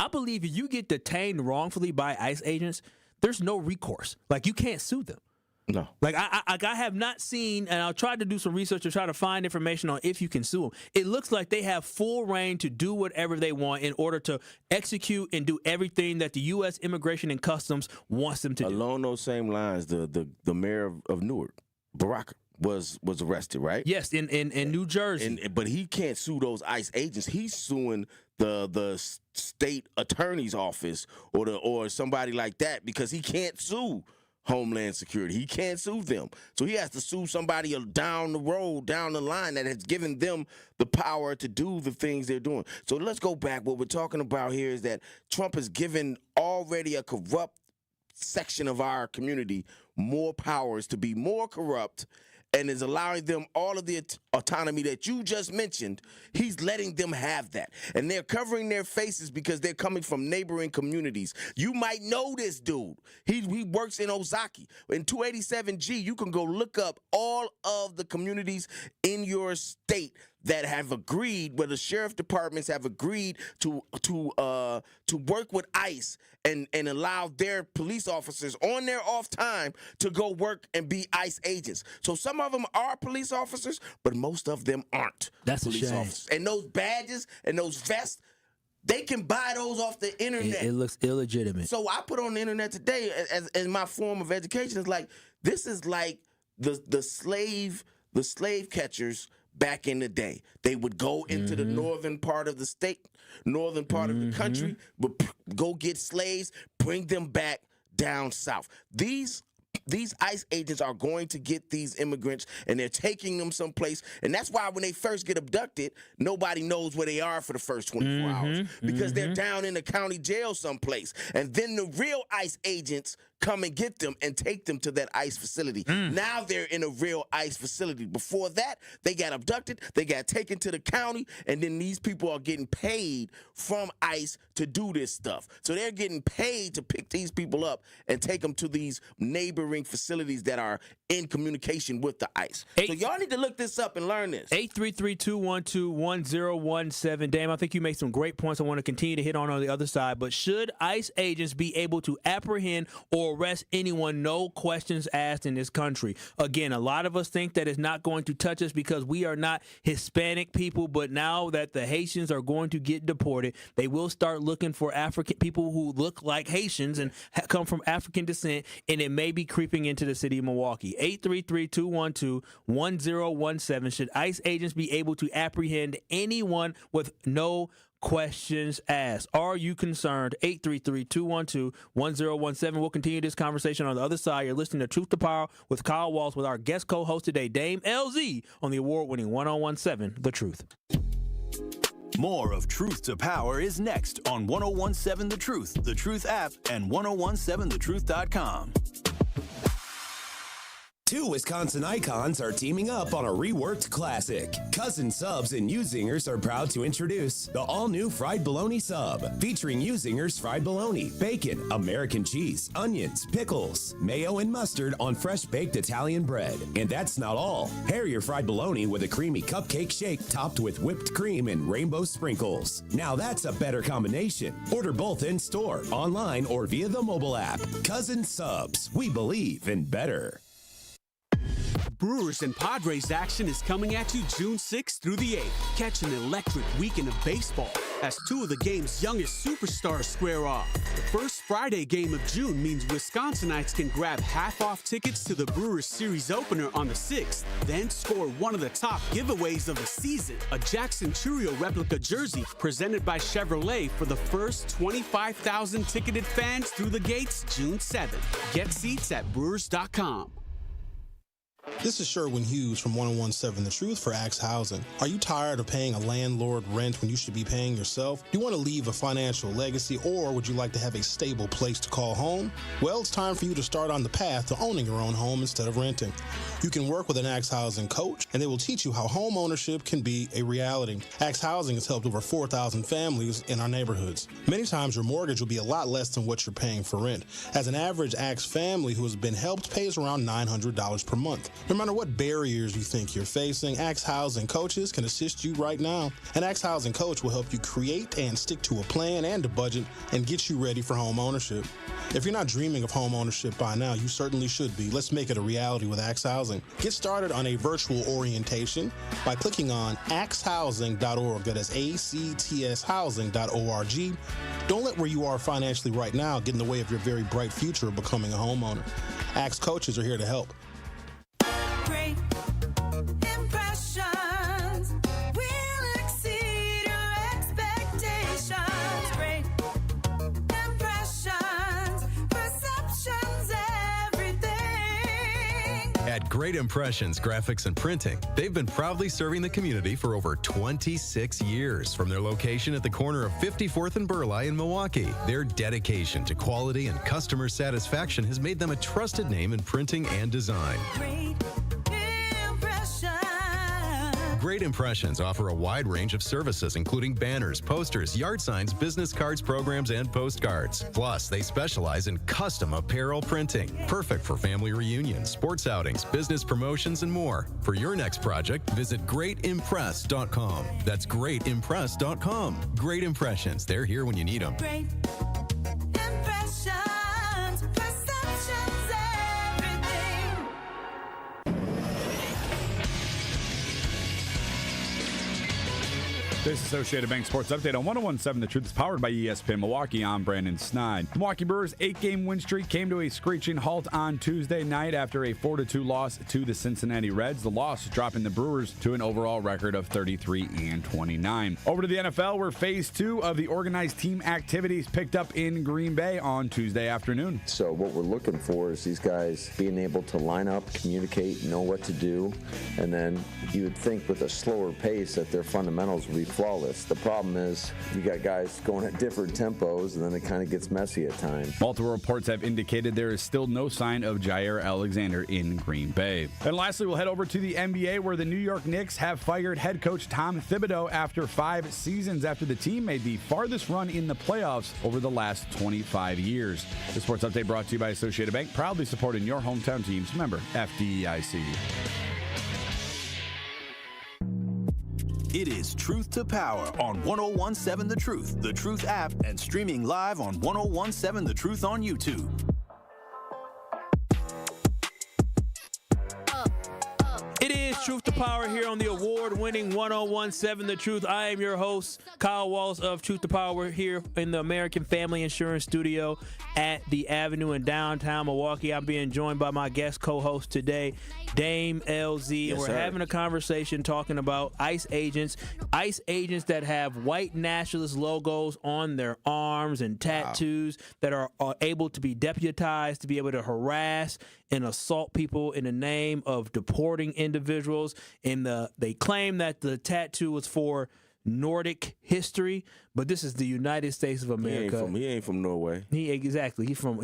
I believe if you get detained wrongfully by ICE agents, there's no recourse. Like, you can't sue them. No. Like, I have not seen, and I tried to do some research to try to find information on if you can sue them. It looks like they have full reign to do whatever they want in order to execute and do everything that the U.S. Immigration and Customs wants them to do. Along those same lines, the mayor of Newark, Barack, was arrested, right? Yes, in New Jersey. But he can't sue those ICE agents. He's suing the state attorney's office or somebody like that, because he can't sue Homeland Security. He can't sue them. So he has to sue somebody down the road, down the line, that has given them the power to do the things they're doing. So let's go back. What we're talking about here is that Trump has given already a corrupt section of our community more powers to be more corrupt, and is allowing them all of the autonomy that you just mentioned. He's letting them have that. And they're covering their faces because they're coming from neighboring communities. You might know this dude. He works in Ozaki. In 287G, you can go look up all of the communities in your state that have agreed, where the sheriff departments have agreed to work with ICE and allow their police officers on their off time to go work and be ICE agents. So some of them are police officers, but most of them aren't. That's police a shame. officers. And those badges and those vests, they can buy those off the internet. It looks illegitimate. So I put on the internet today as my form of education. It's like, this is like the slave catchers back in the day. They would go into the northern part of the state, northern part of the country, but go get slaves, bring them back down south. These ICE agents are going to get these immigrants, and they're taking them someplace. And that's why when they first get abducted, nobody knows where they are for the first 24 hours, because they're down in the county jail someplace. And then the real ICE agents come and get them and take them to that ICE facility. Now they're in a real ICE facility. Before that, they got abducted, they got taken to the county, and then these people are getting paid from ICE to do this stuff. So they're getting paid to pick these people up and take them to these neighboring facilities that are in communication with the ICE. So y'all need to look this up and learn this. 833-212-1017. Damn, I think you made some great points I want to continue to hit on the other side. But should ICE agents be able to apprehend or will arrest anyone, no questions asked in this country. Again, a lot of us think that it's not going to touch us because we are not Hispanic people, but now that the Haitians are going to get deported, they will start looking for African people who look like Haitians and come from African descent, and it may be creeping into the city of Milwaukee. 833-212-1017. Should ICE agents be able to apprehend anyone with no questions asked? Are you concerned? 833-212-1017. We'll continue this conversation on the other side. You're listening to Truth to Power with Kyle Walsh with our guest co-host today, Dame LZ, on the award-winning 1017 The Truth. More of Truth to Power is next on 1017 The Truth, The Truth app, and 1017thetruth.com. Two Wisconsin icons are teaming up on a reworked classic. Cousin Subs and U-Zingers are proud to introduce the all-new Fried Bologna Sub, featuring U-Zingers fried bologna, bacon, American cheese, onions, pickles, mayo, and mustard on fresh-baked Italian bread. And that's not all. Pair your fried bologna with a creamy cupcake shake topped with whipped cream and rainbow sprinkles. Now that's a better combination. Order both in-store, online, or via the mobile app. Cousin Subs. We believe in better. Brewers and Padres action is coming at you June 6th through the 8th. Catch an electric weekend of baseball as two of the game's youngest superstars square off. The first Friday game of June means Wisconsinites can grab half-off tickets to the Brewers series opener on the 6th, then score one of the top giveaways of the season, a Jackson Churio replica jersey presented by Chevrolet for the first 25,000 ticketed fans through the gates June 7th. Get seats at brewers.com. This is Sherwin Hughes from 1017 The Truth for Axe Housing. Are you tired of paying a landlord rent when you should be paying yourself? Do you want to leave a financial legacy, or would you like to have a stable place to call home? Well, it's time for you to start on the path to owning your own home instead of renting. You can work with an Axe Housing coach, and they will teach you how home ownership can be a reality. Axe Housing has helped over 4,000 families in our neighborhoods. Many times your mortgage will be a lot less than what you're paying for rent. As an average Axe family who has been helped pays around $900 per month. No matter what barriers you think you're facing, Axe Housing coaches can assist you right now. An Axe Housing coach will help you create and stick to a plan and a budget and get you ready for home ownership. If you're not dreaming of home ownership by now, you certainly should be. Let's make it a reality with Axe Housing. Get started on a virtual orientation by clicking on axehousing.org. That is ACTS housing.org. Don't let where you are financially right now get in the way of your very bright future of becoming a homeowner. Axe coaches are here to help. Great impressions will exceed your expectations. Great impressions, perceptions, everything. At Great Impressions Graphics and Printing, they've been proudly serving the community for over 26 years. From their location at the corner of 54th and Burleigh in Milwaukee, their dedication to quality and customer satisfaction has made them a trusted name in printing and design. Great Impressions offer a wide range of services, including banners, posters, yard signs, business cards, programs, and postcards. Plus, they specialize in custom apparel printing, perfect for family reunions, sports outings, business promotions, and more. For your next project, visit greatimpress.com. That's greatimpress.com. Great Impressions. They're here when you need them. Great impressions, perceptions, everything. This Associated Bank Sports Update on 1017 The Truth is powered by ESPN Milwaukee. I'm Brandon Snide. Milwaukee Brewers' 8-game win streak came to a screeching halt on Tuesday night after a 4-2 loss to the Cincinnati Reds. The loss dropping the Brewers to an overall record of 33-29. Over to the NFL, where Phase 2 of the organized team activities picked up in Green Bay on Tuesday afternoon. So what we're looking for is these guys being able to line up, communicate, know what to do, and then you would think with a slower pace that their fundamentals would be flawless. The problem is you got guys going at different tempos, and then it kind of gets messy at times. Multiple reports have indicated there is still no sign of Jair Alexander in Green Bay. And lastly, we'll head over to the NBA, where the New York Knicks have fired head coach Tom Thibodeau after 5 seasons after the team made the farthest run in the playoffs over the last 25 years. The Sports Update brought to you by Associated Bank, proudly supporting your hometown teams. Member FDIC. It is Truth to Power on 1017 The Truth, The Truth app, and streaming live on 1017 The Truth on YouTube. Truth to Power here on the award-winning 101.7 The Truth. I am your host, Kyle Wallace of Truth to Power. We're here in the American Family Insurance Studio at the Avenue in downtown Milwaukee. I'm being joined by my guest co-host today, Dame LZ. Yes, We're having a conversation talking about ICE agents that have white nationalist logos on their arms and tattoos that are able to be deputized to be able to harass and assault people in the name of deporting individuals. And they claim that the tattoo was for Nordic history, but this is the United States of America. He ain't from Norway. He's from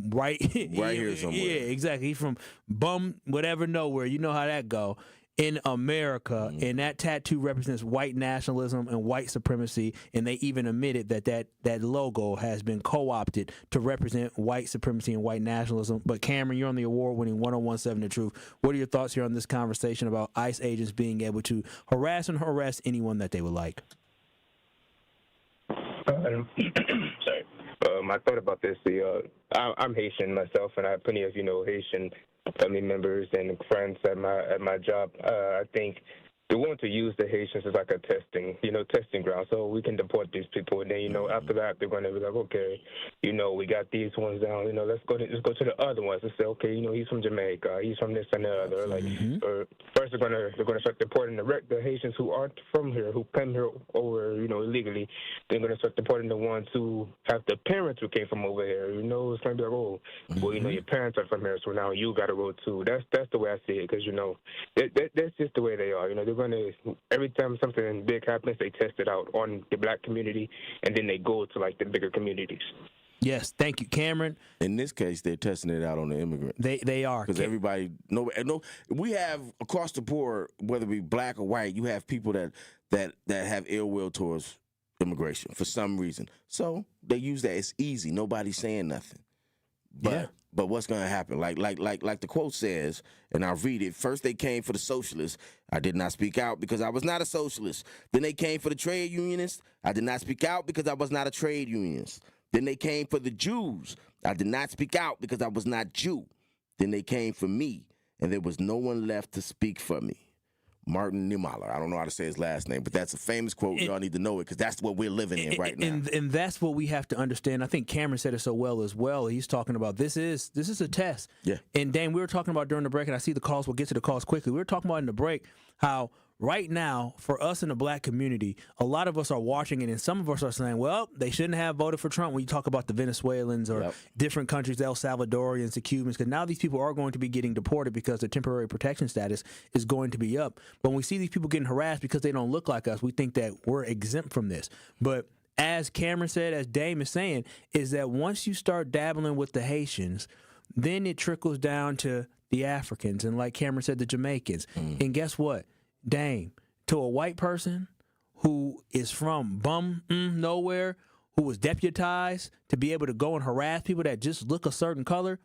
right here somewhere. Yeah, exactly. He's from bum whatever nowhere. You know how that go. In America, and that tattoo represents white nationalism and white supremacy, and they even admitted that logo has been co-opted to represent white supremacy and white nationalism. But Cameron, you're on the award-winning 101.7 The Truth. What are your thoughts here on this conversation about ICE agents being able to harass and arrest anyone that they would like? Sorry. I thought about this. I'm Haitian myself, and I have plenty of Haitian family members and friends at my job. I think they want to use the Haitians as like a testing ground, so we can deport these people. And then after that, they're going to be like, okay, we got these ones down. Let's go to the other ones and say, okay, he's from Jamaica, he's from this and the other. Or first they're going to start deporting the Haitians who aren't from here, who came here over illegally. They're going to start deporting the ones who have the parents who came from over here. It's going to be like, oh, well, your parents are from here, so now you got to go too. That's the way I see it, because that's just the way they are. They're going to, every time something big happens, they test it out on the black community, and then they go to like the bigger communities. Yes, thank you, Cameron. In this case, they're testing it out on the immigrant. They are, because everybody. We have across the board, whether it be black or white, you have people that have ill will towards immigration for some reason. So they use that. It's easy. Nobody's saying nothing. But what's going to happen? Like the quote says, and I'll read it. First, they came for the socialists. I did not speak out because I was not a socialist. Then they came for the trade unionists. I did not speak out because I was not a trade unionist. Then they came for the Jews. I did not speak out because I was not Jew. Then they came for me, and there was no one left to speak for me. Martin Niemöller. I don't know how to say his last name, but that's a famous quote. Y'all need to know it because that's what we're living in right now. And that's what we have to understand. I think Cameron said it so well as well. He's talking about this is a test. Yeah. And Dan, we were talking about during the break, and I see the calls. We'll get to the calls quickly. We were talking about in the break how right now, for us in the black community, a lot of us are watching it, and some of us are saying, well, they shouldn't have voted for Trump when you talk about the Venezuelans or different countries, the El Salvadorians, the Cubans, because now these people are going to be getting deported because their temporary protection status is going to be up. But when we see these people getting harassed because they don't look like us, we think that we're exempt from this. But as Cameron said, as Dame is saying, is that once you start dabbling with the Haitians, then it trickles down to the Africans and, like Cameron said, the Jamaicans. And guess what? Dame, to a white person who is from nowhere, who was deputized to be able to go and harass people that just look a certain color,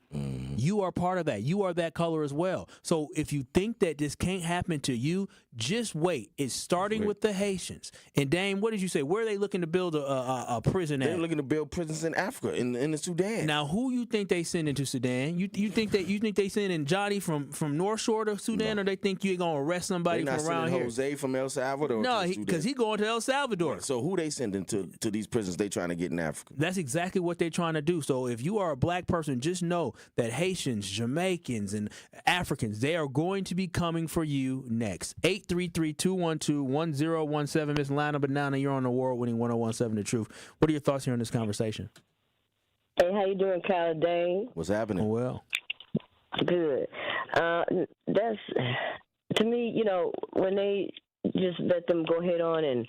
you are part of that. You are that color as well. So if you think that this can't happen to you, just wait. It's starting with the Haitians. And Dame, what did you say? Where are they looking to build a prison at? They're looking to build prisons in Africa, in the Sudan. Now, who you think they send into Sudan? You think they sending Johnny from North Shore to Sudan, or they think you're gonna arrest somebody from around here? Jose from El Salvador. No, because he going to El Salvador. Right. So who they sending to these prisons they trying to get in Africa? That's exactly what they're trying to do. So if you are a black person, just know that Haitians, Jamaicans, and Africans, they are going to be coming for you next. 833-212-1017. Miss Lana Banana, you're on the award-winning 101.7 The Truth. What are your thoughts here on this conversation? Hey, how you doing, Kyle Dane? What's happening? Well. Good. That's, to me, when they just let them go head on and,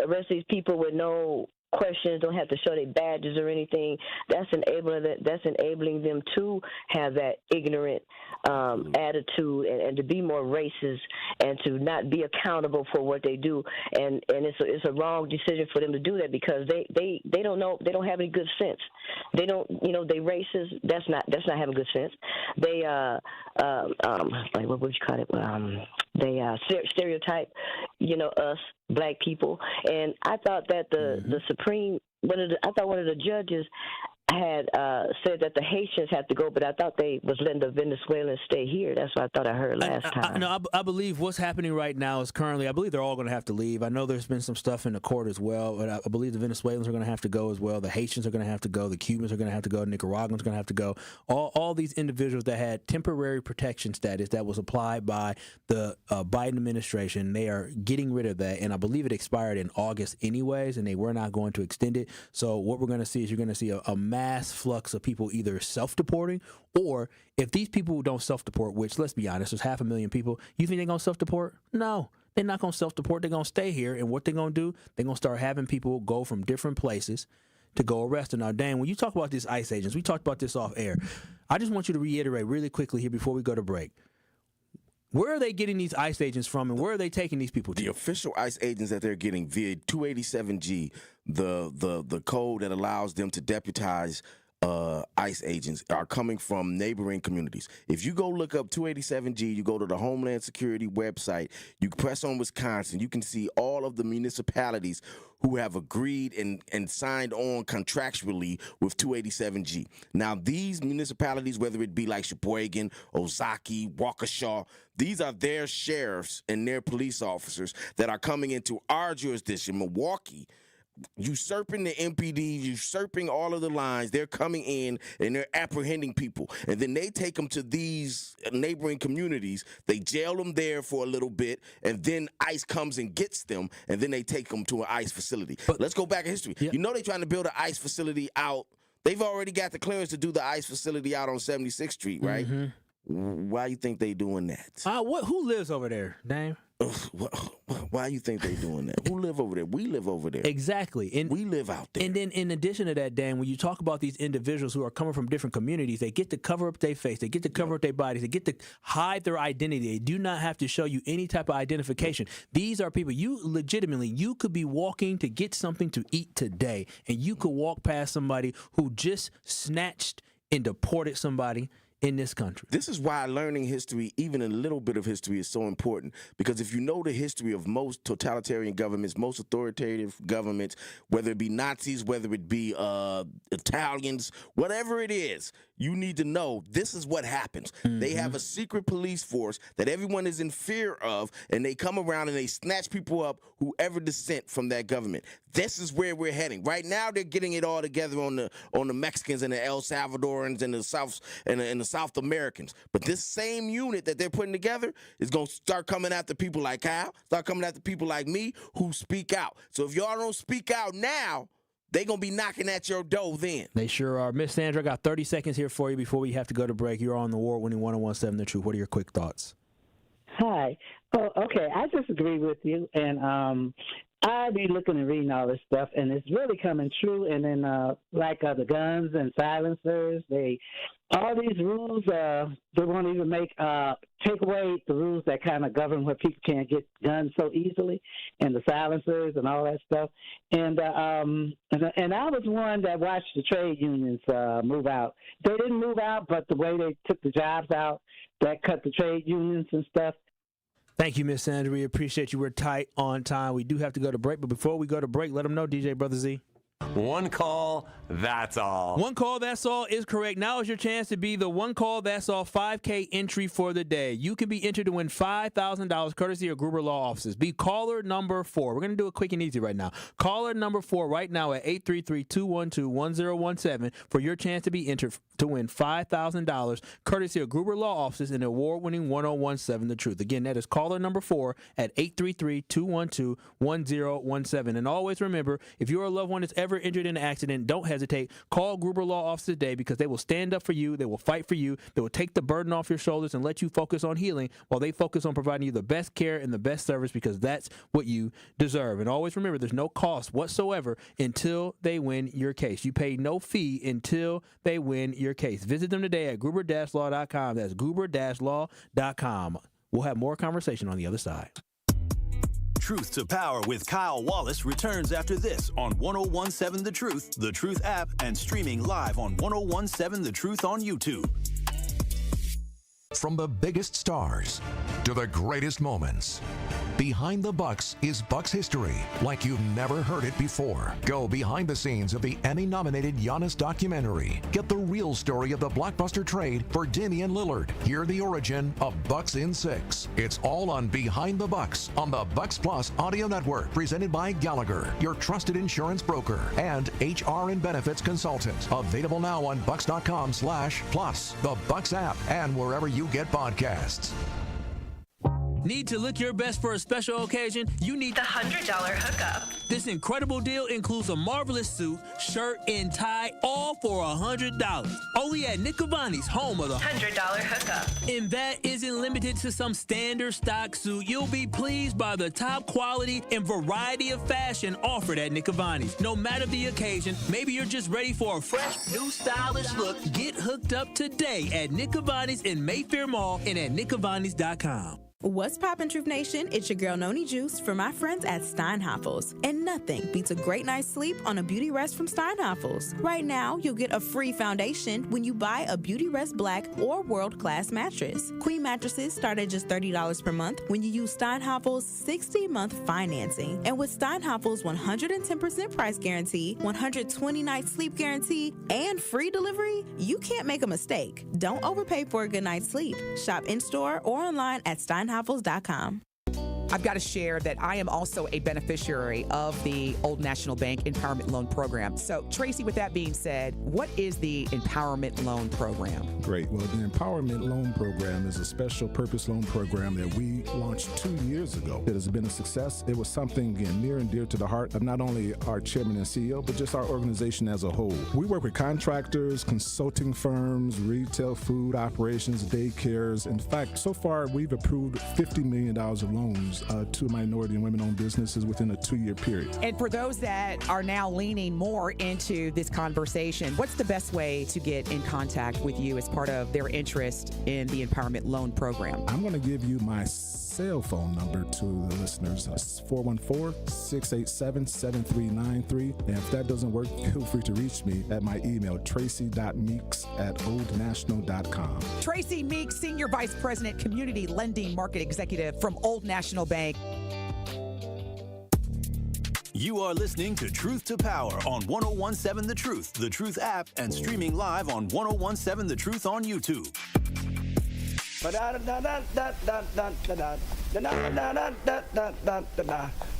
arrest these people with no questions, don't have to show their badges or anything. That's enabling them to have that ignorant attitude and to be more racist and to not be accountable for what they do. And it's a wrong decision for them to do that because they don't know, they don't have any good sense. They don't, they racist. That's not having good sense. They what would you call it? They stereotype, us black people. And I thought that the Supreme, one of the judges had said that the Haitians had to go, but I thought they was letting the Venezuelans stay here. That's what I thought I heard last time. I believe what's happening right now is currently, I believe they're all going to have to leave. I know there's been some stuff in the court as well, but I believe the Venezuelans are going to have to go as well. The Haitians are going to have to go. The Cubans are going to have to go. Nicaraguans are going to have to go. All these individuals that had temporary protection status that was applied by the Biden administration, they are getting rid of that, and I believe it expired in August anyways, and they were not going to extend it. So what we're going to see is you're going to see a mass flux of people either self-deporting, or if these people don't self-deport, which let's be honest, there's 500,000 people, you think they're going to self-deport? No, they're not going to self-deport. They're going to stay here, and what they're going to do, they're going to start having people go from different places to go arrest them. Now, Dan, when you talk about these ICE agents, we talked about this off air. I just want you to reiterate really quickly here before we go to break. Where are they getting these ICE agents from, and where are they taking these people to? The official ICE agents that they're getting via 287G, the code that allows them to deputize ICE agents, are coming from neighboring communities. If you go look up 287G, you go to the Homeland Security website, you press on Wisconsin, you can see all of the municipalities who have agreed and signed on contractually with 287G. Now, these municipalities, whether it be like Sheboygan, Ozaukee, Waukesha, these are their sheriffs and their police officers that are coming into our jurisdiction, Milwaukee, usurping the MPD, usurping all of the lines. They're coming in and they're apprehending people. And then they take them to these neighboring communities. They jail them there for a little bit, and then ICE comes and gets them, and then they take them to an ICE facility. But let's go back in history. Yeah. You know they're trying to build an ICE facility out. They've already got the clearance to do the ICE facility out on 76th Street, right? Mm-hmm. Why you think they doing that? Who lives over there, Dame? Why you think they doing that? Who live over there? We live over there. Exactly. And we live out there. And then in addition to that, Dan, when you talk about these individuals who are coming from different communities, they get to cover up their face, they get to cover up their bodies, they get to hide their identity. They do not have to show you any type of identification. These are people, you could be walking to get something to eat today, and you could walk past somebody who just snatched and deported somebody in this country. This is why learning history, even a little bit of history, is so important. Because if you know the history of most totalitarian governments, most authoritative governments, whether it be Nazis, whether it be Italians, whatever it is, you need to know this is what happens. Mm-hmm. They have a secret police force that everyone is in fear of, and they come around and they snatch people up, whoever dissent from that government. This is where we're heading. Right now, they're getting it all together on the Mexicans and the El Salvadorans and the South Americans. But this same unit that they're putting together is going to start coming after people like Kyle, start coming after people like me who speak out. So if y'all don't speak out now, they going to be knocking at your door then. They sure are. Miss Sandra, I got 30 seconds here for you before we have to go to break. You're on the award-winning 1017 The Truth. What are your quick thoughts? Hi. Oh, okay. I disagree with you, and I be looking and reading all this stuff, and it's really coming true. And then, the guns and silencers, all these rules, they won't even take away the rules that kind of govern where people can't get guns so easily, and the silencers and all that stuff. And I was one that watched the trade unions move out. They didn't move out, but the way they took the jobs out, that cut the trade unions and stuff. Thank you, Miss Sandra. We appreciate you. We're tight on time. We do have to go to break, but before we go to break, let them know, DJ Brother Z. One call, that's all. One call, that's all is correct. Now is your chance to be the one call, that's all 5K entry for the day. You can be entered to win $5,000 courtesy of Gruber Law Offices. Be caller number 4. We're going to do it quick and easy right now. Caller number 4 right now at 833-212-1017 for your chance to be entered to win $5,000 courtesy of Gruber Law Offices and award-winning 1017 The Truth. Again, that is caller number 4 at 833-212-1017. And always remember, if your loved one is ever injured in an accident, don't hesitate. Call Gruber Law Office today because they will stand up for you. They will fight for you. They will take the burden off your shoulders and let you focus on healing while they focus on providing you the best care and the best service because that's what you deserve. And always remember, there's no cost whatsoever until they win your case. You pay no fee until they win your case. Visit them today at gruber-law.com. That's gruber-law.com. We'll have more conversation on the other side. Truth to Power with Kyle Wallace returns after this on 1017 The Truth app, and streaming live on 1017 The Truth on YouTube. From the biggest stars to the greatest moments, Behind the Bucks is Bucks history like you've never heard it before. Go behind the scenes of the Emmy-nominated Giannis documentary. Get the real story of the blockbuster trade for Damian Lillard. Hear the origin of Bucks in 6. It's all on Behind the Bucks on the Bucks Plus audio network, presented by Gallagher, your trusted insurance broker and HR and benefits consultant. Available now on bucks.com/plus, the Bucks app, and wherever you get podcasts. Need to look your best for a special occasion? You need the $100 hookup. This incredible deal includes a marvelous suit, shirt, and tie, all for $100. Only at Nick Cavani's, home of the $100 hookup. And that isn't limited to some standard stock suit. You'll be pleased by the top quality and variety of fashion offered at Nick Cavani's. No matter the occasion, maybe you're just ready for a fresh, new stylish look. Get hooked up today at Nick Cavani's in Mayfair Mall and at nickcavani's.com. What's poppin', Truth Nation? It's your girl Noni Juice for my friends at Steinhoffels. And nothing beats a great night's sleep on a Beauty Rest from Steinhoffels. Right now, you'll get a free foundation when you buy a Beauty Rest Black or World Class mattress. Queen mattresses start at just $30 per month when you use Steinhoffels' 60-month financing. And with Steinhoffels' 110% price guarantee, 120-night sleep guarantee, and free delivery, you can't make a mistake. Don't overpay for a good night's sleep. Shop in-store or online at Steinhoffels.com. I've got to share that I am also a beneficiary of the Old National Bank Empowerment Loan Program. So, Tracy, with that being said, what is the Empowerment Loan Program? Great. Well, the Empowerment Loan Program is a special purpose loan program that we launched 2 years ago. It has been a success. It was something, again, near and dear to the heart of not only our chairman and CEO, but just our organization as a whole. We work with contractors, consulting firms, retail food operations, daycares. In fact, so far, we've approved $50 million of loans to minority and women-owned businesses within a 2-year period. And for those that are now leaning more into this conversation, what's the best way to get in contact with you as part of their interest in the Empowerment Loan Program? I'm going to give you my cell phone number to the listeners. It's 414-687-7393. And if that doesn't work, feel free to reach me at my email, tracy.meeks@oldnational.com. Tracy Meeks, Senior Vice President, Community Lending Market Executive from Old National Bank. You are listening to Truth to Power on 1017 The Truth app, and streaming live on 1017 The Truth on YouTube.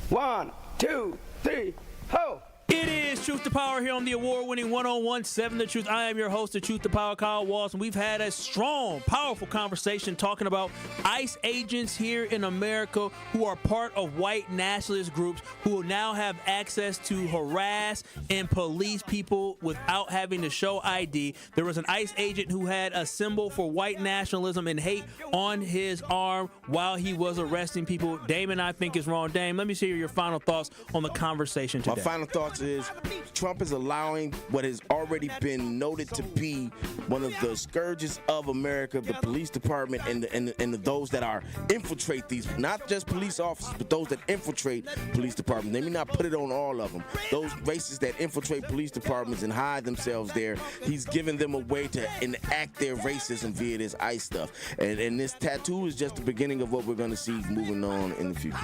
1, 2, 3, ho! It is Truth to Power here on the award-winning 1017 The Truth. I am your host, the Truth to Power, Kyle Walsh, and we've had a strong, powerful conversation talking about ICE agents here in America who are part of white nationalist groups who will now have access to harass and police people without having to show ID. There was an ICE agent who had a symbol for white nationalism and hate on his arm while he was arresting people. Damon, I think, is wrong. Dame, let me hear your final thoughts on the conversation today. My final thoughts is Trump is allowing what has already been noted to be one of the scourges of America, the police department, and those that are infiltrate these, not just police officers, but those that infiltrate police departments. Let me not put it on all of them. Those racists that infiltrate police departments and hide themselves there, he's giving them a way to enact their racism via this ICE stuff. And this tattoo is just the beginning of what we're going to see moving on in the future.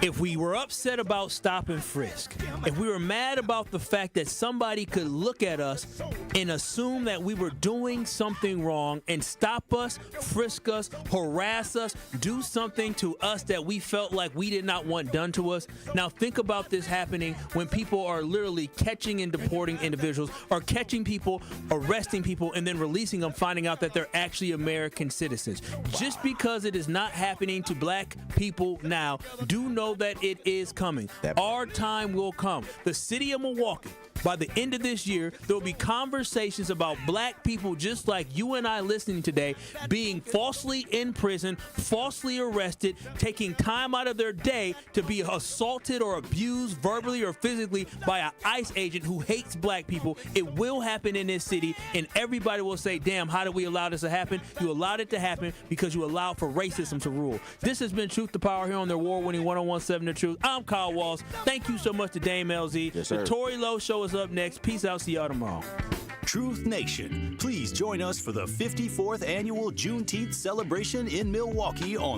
If we were upset about stop and frisk, if we were mad about the fact that somebody could look at us and assume that we were doing something wrong and stop us, frisk us, harass us, do something to us that we felt like we did not want done to us. Now think about this happening when people are literally catching and deporting individuals, or catching people, arresting people, and then releasing them, finding out that they're actually American citizens. Just because it is not happening to black people now, do know that it is coming. Our time will come. The city of Milwaukee, by the end of this year, there will be conversations about black people just like you and I listening today being falsely in prison, falsely arrested, taking time out of their day to be assaulted or abused verbally or physically by an ICE agent who hates black people. It will happen in this city, and everybody will say, damn, how did we allow this to happen? You allowed it to happen because you allowed for racism to rule. This has been Truth to Power here on the award-winning 1017 The Truth. I'm Kyle Walsh. Thank you so much to Dame LZ. Yes, sir. The Tory Lowe Show is up next. Peace out. See y'all tomorrow. Truth Nation, please join us for the 54th annual Juneteenth celebration in Milwaukee on